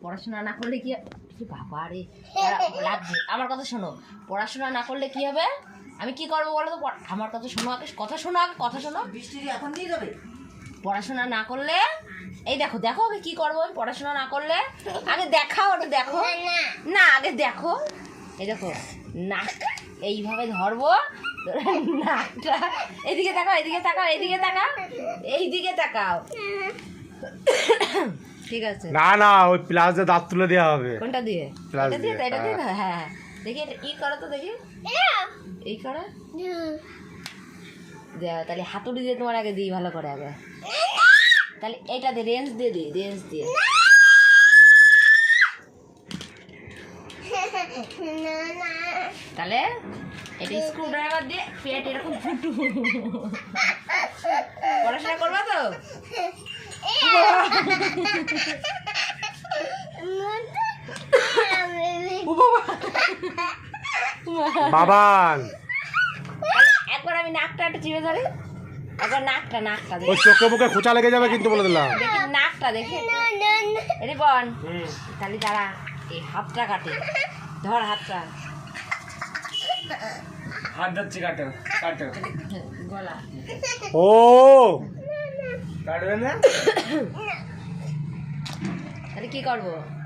পড়াশোনা না করলে কি বাবা রে লাগবে। আমার কথা শোনো, পড়াশোনা না করলে কি হবে? আমি কি করবো বলো তো? আমার কথা শোনো আগে, কথা শোনো আগে, কথা শোনো। বৃষ্টি এখন দিয়ে যাবে। পড়াশোনা না করলে এই দেখো দেখো আগে কি করবো আমি পড়াশোনা না করলে। আগে দেখাও, ওটা দেখো না, আগে দেখো। এই দেখো নাক এইভাবে ধরবো, নাকটা এইদিকে তাকাও, এইদিকে তাকাও, এইদিকে তাকাও, এইদিকে তাকাও। ঠিক আছে। না না, ওই প্লাস দিয়ে দাঁত তুলে দেওয়া হবে। কোনটা দিয়ে? প্লাস এটা দিয়ে, দিয়ে, এটা দিয়ে। হ্যাঁ। হ্যাঁ দেখি এটা ই করো তো, দেখি এই করো। তাহলে হাতুড়ি দিয়ে তোমার আগে দিই ভালো করে আগে। তাহলে এইটা দিয়ে রেঞ্জ দিয়ে দিই, রেঞ্জ দিয়ে। তাহলে এটা স্ক্রু ড্রাইভার দিয়ে পেট এরকম ফুটু। পড়াশোনা করবা তো? বাবান, একবার আমি নাকটা একটু চিপে ধরি, একবার নাকটা নাকটা ওই দেখি, চোখে মুখে খোঁচা লেগে যাবে কিন্তু বলে দিলাম। দেখি নাকটা দেখি। রিপন তাহলে দাঁড়া, এই হাতটা কাটে, ধর হাতটা। হাত যাচ্ছে, কাটো কাটো। গলা ও কাটবে না, তাহলে কি করবো?